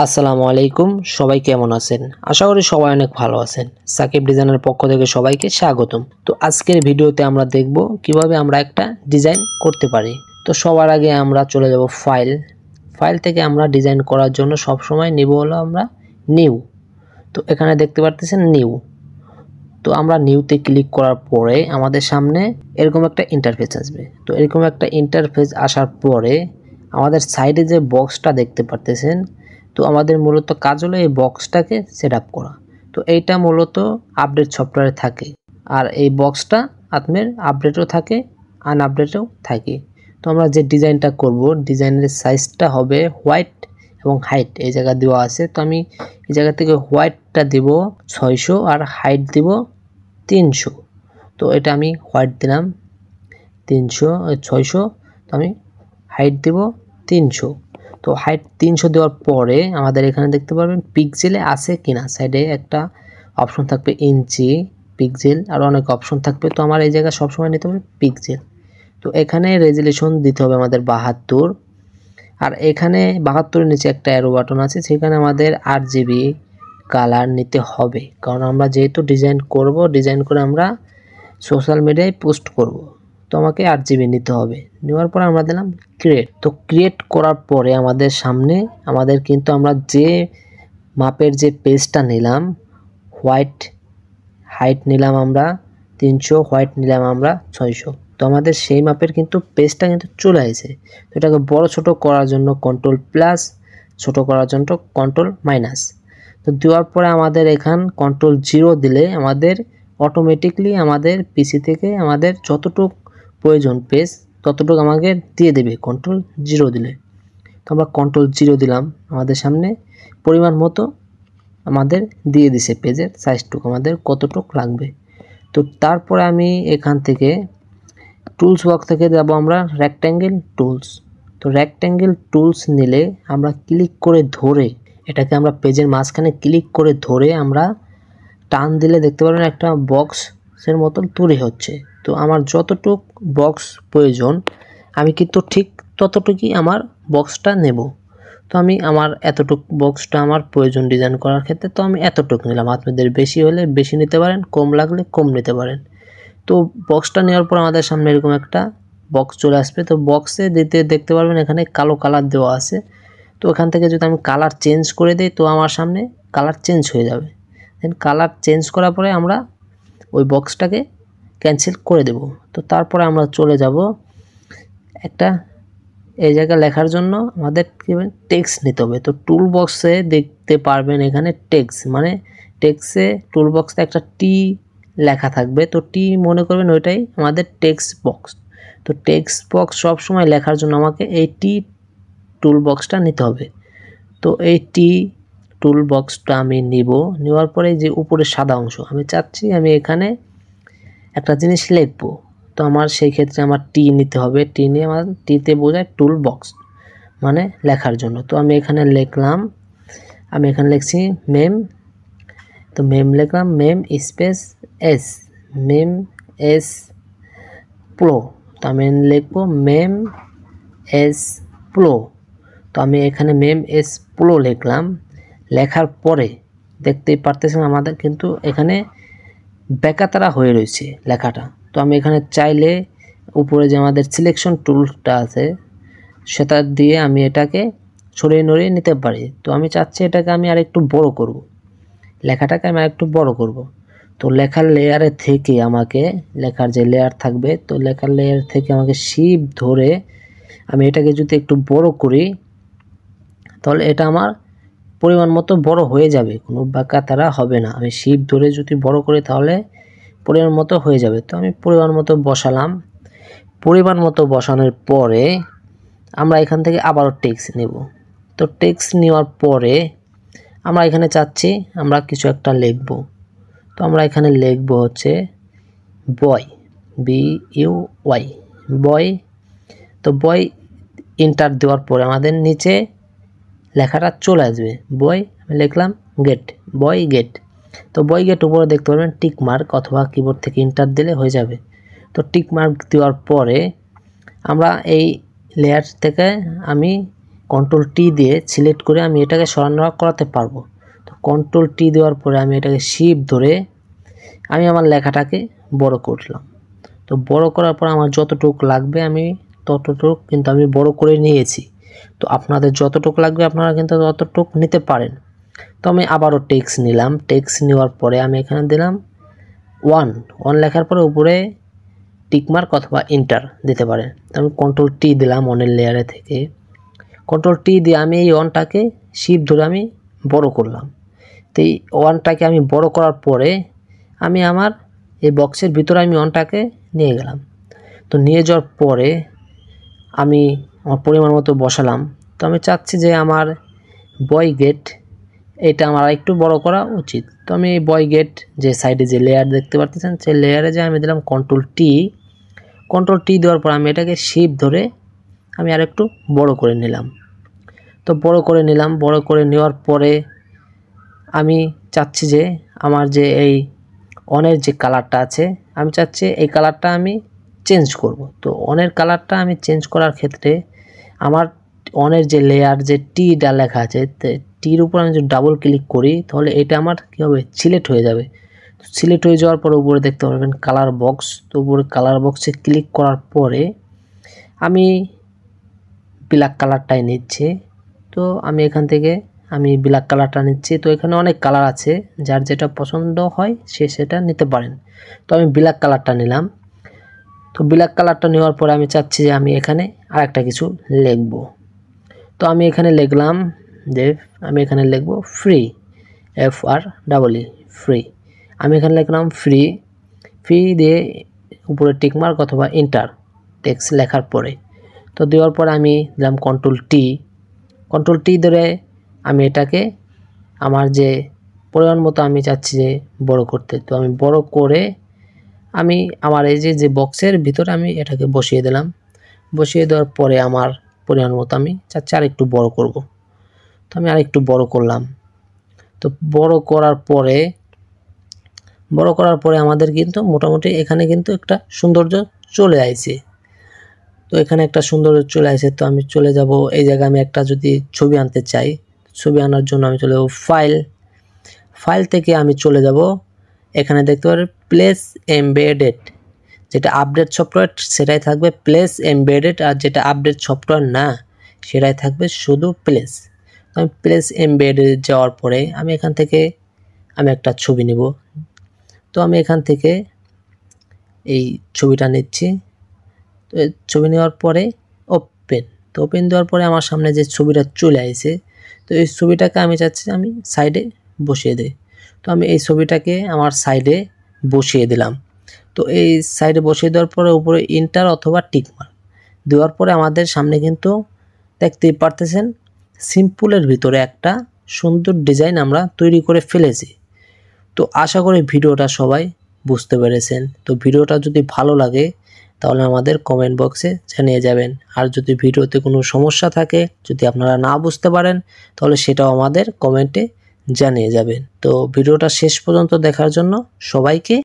আসসালামু আলাইকুম, সবাই কেমন আছেন? আশা করি সবাই অনেক ভালো আছেন। সাকিব ডিজাইনের পক্ষ থেকে সবাইকে স্বাগতম। তো আজকের ভিডিওতে আমরা দেখব কিভাবে আমরা একটা ডিজাইন করতে পারি। তো সবার আগে আমরা চলে যাব ফাইল থেকে আমরা ডিজাইন করার জন্য সব সময় নিব হলো আমরা নিউ। তো এখানে দেখতে পারতেছেন নিউ। তো আমরা নিউতে ক্লিক করার পরে আমাদের সামনে এরকম একটা ইন্টারফেস আসবে। তো এরকম একটা ইন্টারফেস আসার পরে আমাদের সাইডে যে বক্সটা দেখতে পারতেছেন, তো আমাদের মূলত কাজ হলো এই বক্সটাকে সেট আপ করা। তো এইটা মূলত আপডেট সফটওয়্যারে থাকে, আর এই বক্সটা আপনার আপডেটও থাকে আনআপডেটও থাকে। তো আমরা যে ডিজাইনটা করব, ডিজাইনের সাইজটা হবে হোয়াইট এবং হাইট এই জায়গা দেওয়া আছে। তো আমি এই জায়গা থেকে হোয়াইটটা দিব 600 আর হাইট দিব 300। তো এটা আমি হোয়াইট দিলাম 300 600, তো আমি হাইট দেব 300। তো হাইট 300 দেওয়ার পরে আমাদের এখানে দেখতে পারবেন পিক্সেলে আছে কিনা, সাইডে একটা অপশন থাকবে ইঞ্চি, পিক্সেল, আর অনেক অপশন থাকবে। তো আমার এই জায়গায় সবসময় নিতে হবে পিক্সেল। তো এখানে রেজুলেশন দিতে হবে আমাদের 72, আর এখানে 72-এর নিচে একটা অ্যারো বাটন আছে, সেখানে আমাদের RGB কালার নিতে হবে, কারণ আমরা যেহেতু ডিজাইন করে আমরা সোশ্যাল মিডিয়ায় পোস্ট করব। তো আমাকে RGB নিতে হবে। নেওয়ার পর আমরা দিলাম ক্রিয়েট। তো ক্রিয়েট করার পরে আমাদের সামনে কিন্তু আমরা যে মাপের যে পেজটা নিলাম, হোয়াইট হাইট নিলাম আমরা 300, হোয়াইট নিলাম আমরা 600। তো আমাদের সেই মাপের কিন্তু পেজটা কিন্তু চলে আসে। তো এটাকে বড় ছোট করার জন্য কন্ট্রোল+, ছোট করার জন্য কন্ট্রোল-। তো দেওয়ার পরে আমাদের এখান কন্ট্রোল-0 দিলে আমাদের অটোমেটিকলি আমাদের পিসি থেকে আমাদের যতটুক প্রয়োজন পেজ ততটুকু আমাকে দিয়ে দেবে কন্ট্রোল-0 দিলে। তো আমরা কন্ট্রোল-0 দিলাম, আমাদের সামনে পরিমাণ মতো আমাদের দিয়ে দিছে পেজের সাইজটুকু আমাদের কতটুক লাগবে। তো তারপরে আমি এখান থেকে টুলস বক্স থেকে যাব আমরা রেক্ট্যাঙ্গেল টুলস। তো রেক্ট্যাঙ্গেল টুলস নিলে আমরা ক্লিক করে ধরে এটাকে আমরা পেজের মাঝখানে ক্লিক করে ধরে আমরা টান দিলে দেখতে পারবেন একটা বক্সের মতন তৈরি হচ্ছে। তো আমার যতটুক বক্স প্রয়োজন আমি কিন্তু ঠিক ততটুকুই আমার বক্সটা নেব। তো আমি আমার এতটুক বক্সটা আমার প্রয়োজন ডিজাইন করার ক্ষেত্রে, তো আমি এতটুক নিলাম। আপনাদের বেশি হলে বেশি নিতে পারেন, কম লাগলে কম নিতে পারেন। তো বক্সটা নেওয়ার পর আমাদের সামনে এরকম একটা বক্স চলে আসবে। তো বক্সে দেখতে পারবেন এখানে কালো কালার দেওয়া আছে। তো এখান থেকে যদি আমি কালার চেঞ্জ করে দিই, তো আমার সামনে কালার চেঞ্জ হয়ে যাবে। দেন কালার চেঞ্জ করার পরে আমরা ওই বক্সটাকে ক্যান্সেল করে দেব। তো তারপরে আমরা চলে যাব একটা এই জায়গা লেখার জন্য আমাদের টেক্সট নিতে হবে। তো টুল বক্সে দেখতে পারবেন এখানে টেক্সট, মানে টেক্সটে টুল বক্সে একটা টি লেখা থাকবে। তো টি মনে করবেন ওইটাই আমাদের টেক্সট বক্স। তো টেক্সট বক্স সবসময় লেখার জন্য আমাকে এই টি টুল বক্সটা নিতে হবে। তো এই টি টুল বক্সটা আমি নিব। নেওয়ার পরে যে উপরে সাদা অংশ আমি চাচ্ছি আমি এখানে একটা জিনিস লিখব। তো আমার সেই ক্ষেত্রে আমার টি নিতে হবে। টি নিয়ে আমার টিতে বোঝায় টুল বক্স, মানে লেখার জন্য। তো আমি এখানে লিখলাম, আমি এখানে লিখছি মেম। তো মেম লিখলাম, মেম স্পেস এস, মেম এস প্রো। তো আমি লিখবো মেম এস প্রো। তো আমি এখানে মেম এস প্রো লিখলাম। লেখার পরে দেখতেই পারতেছেন আমাদের কিন্তু এখানে বেকাতারা হয়ে রয়েছে লেখাটা। তো আমি এখানে চাইলে উপরে যে আমাদের সিলেকশন টুলটা আছে সেটা দিয়ে আমি এটাকে সরিয়ে নড়িয়ে নিতে পারি। তো আমি চাচ্ছি এটাকে আমি আর একটু বড় করব, লেখাটাকে আমি আর একটু বড় করব। তো লেখার লেয়ারে থেকে আমাকে লেখার যে লেয়ার থাকবে, তো লেখার লেয়ার থেকে আমাকে শিফট ধরে আমি এটাকে যদি একটু বড় করি তাহলে এটা আমার পরিমাণ মতো বড় হয়ে যাবে, কোনো বাঁকাতারা হবে না। আমি শিফট ধরে যদি বড় করি তাহলে পরিমাণ মতো হয়ে যাবে। তো আমি পরিমাণ মতো বসালাম। পরিমাণ মতো বসানোর পরে আমরা এখান থেকে আবারও টেক্সট নেব। তো টেক্সট নেওয়ার পরে আমরা এখানে চাচ্ছি আমরা কিছু একটা লিখব। তো আমরা এখানে লিখব হচ্ছে বয়, BUY, বয়। তো বয় এন্টার দেওয়ার পরে আমাদের নিচে লেখাটা চলে আসবে বয়। আমি লিখলাম গেট, বয় গেট। তো বয় গেট উপরে দেখতে পারবেন টিক মার্ক, অথবা কিবোর্ড থেকে এন্টার দিলে হয়ে যাবে। তো টিক মার্ক দেওয়ার পরে আমরা এই লেয়ার থেকে আমি কন্ট্রোল টি দিয়ে সিলেক্ট করে আমি এটাকে সরানো করাতে পারবো। তো কন্ট্রোল টি দেওয়ার পরে আমি এটাকে শিফট ধরে আমি আমার লেখাটাকে বড় করলাম। তো বড় করার পর আমার যতটুকু লাগবে আমি ততটুকু কিন্তু আমি বড় করে নিয়েছি। তো আপনাদের যতটুকু লাগবে আপনারা কিন্তু ততটুকু নিতে পারেন। তো আমি আবারও টেক্সট নিলাম। টেক্সট নেওয়ার পরে আমি এখানে দিলাম 1 লেখার পরে উপরে টিকমার্ক অথবা ইন্টার দিতে পারেন। তো আমি কন্ট্রোল টি দিলাম অনের লেয়ারে থেকে। কন্ট্রোল টি দিয়ে আমি এই 1টাকে শিফট ধরে আমি বড় করলাম। তো এই 1টাকে আমি বড় করার পরে আমি আমার এই বক্সের ভিতরে আমি 1টাকে নিয়ে গেলাম। তো নিয়ে যাওয়ার পরে আমি আমার পরিমাণ মতো বসালাম। তো আমি চাচ্ছি যে আমার বয় গেট এটা আমার একটু বড় করা উচিত। তো আমি এই বয় গেট যে সাইডে যে লেয়ার দেখতে পাচ্ছেন সেই লেয়ারে যে আমি দিলাম কন্ট্রোল টি দেওয়ার পর আমি এটাকে শিফট ধরে আমি আর একটু বড় করে নিলাম। তো বড় করে নেওয়ার পরে আমি চাচ্ছি যে আমার যে এই অনের যে কালারটা আছে আমি চাচ্ছি এই কালারটা আমি চেঞ্জ করব। তো অনের কালারটা আমি চেঞ্জ করার ক্ষেত্রে আমার অনের যে লেয়ার যে টিটা লেখা আছে টির উপর আমি যদি ডাবল ক্লিক করি তাহলে এটা আমার কী হবে সিলেক্ট হয়ে যাবে। সিলেক্ট হয়ে যাওয়ার পর উপরে দেখতে পারবেন কালার বক্স। তো উপরে কালার বক্সে ক্লিক করার পরে আমি ব্ল্যাক কালারটাই নিচ্ছি। তো আমি এখান থেকে আমি ব্ল্যাক কালারটা নিচ্ছি। তো এখানে অনেক কালার আছে, যার যেটা পছন্দ হয় সে সেটা নিতে পারেন। তো আমি ব্ল্যাক কালারটা নিলাম। তো ব্ল্যাক কালারটা নেওয়ার পরে আমি চাচ্ছি যে আমি এখানে আরেকটা কিছু লিখব। তো আমি এখানে লিখলাম যে আমি এখানে লিখব ফ্রি, FREE ফ্রি। আমি এখানে লিখলাম ফ্রি দিয়ে উপরে টিকমার্ক অথবা ইন্টার টেক্সট লেখার পরে। তো দেওয়ার পর আমি দিলাম কন্ট্রোল টি ধরে আমি এটাকে আমার যে পরিমাণ মতো আমি চাচ্ছি যে বড় করতে। তো আমি বড় করে আমি আমার এই যে বক্সের ভিতরে আমি এটাকে বসিয়ে দিলাম। বসিয়ে দেওয়ার পরে আমার পরিমাণ মতো আমি চাচ্ছি আর একটু বড় করব। তো আমি আর একটু বড় করলাম। তো বড় করার পরে আমাদের কিন্তু মোটামুটি এখানে কিন্তু একটা সৌন্দর্য চলে আসছে। তো এখানে একটা সৌন্দর্য চলে আসে। তো আমি চলে যাব এই জায়গায় আমি একটা যদি ছবি আনতে চাই, ছবি আনার জন্য আমি চলে যাব ফাইল থেকে আমি চলে যাব এখানে দেখতে পারেন প্লেস এমবেডেড, যেটা আপডেট সফটওয়্যার সেটাই থাকবে প্লেস এমবেডেড, আর যেটা আপডেট সফটওয়্যার না সেটাই থাকবে শুধু প্লেস। তো আমি প্লেস এমবেডেড যাওয়ার পরে আমি এখান থেকে আমি একটা ছবি নেব। তো আমি এখান থেকে এই ছবিটা নিচ্ছি। তো ছবি নেওয়ার পরে ওপেন দেওয়ার পরে আমার সামনে যে ছবিটা চলে আসে, তো এই ছবিটাকে আমি চাচ্ছি আমি সাইডে বসিয়ে দিই। তো আমি এই ছবিটাকে আমার সাইডে বসিয়ে দিলাম। তো এই সাইডে বসিয়ে দেওয়ার পরে উপরে ইন্টার অথবা টিকমার্ক দেওয়ার পরে আমাদের সামনে কিন্তু দেখতেই পারতেছেন সিম্পলের ভিতরে একটা সুন্দর ডিজাইন আমরা তৈরি করে ফেলেছি। তো আশা করি ভিডিওটা সবাই বুঝতে পেরেছেন। তো ভিডিওটা যদি ভালো লাগে তাহলে আমাদের কমেন্ট বক্সে জানিয়ে যাবেন। আর যদি ভিডিওতে কোনো সমস্যা থাকে, যদি আপনারা না বুঝতে পারেন তাহলে সেটাও আমাদের কমেন্টে জানিয়ে যাবেন। তো ভিডিওটা শেষ পর্যন্ত দেখার জন্য সবাইকে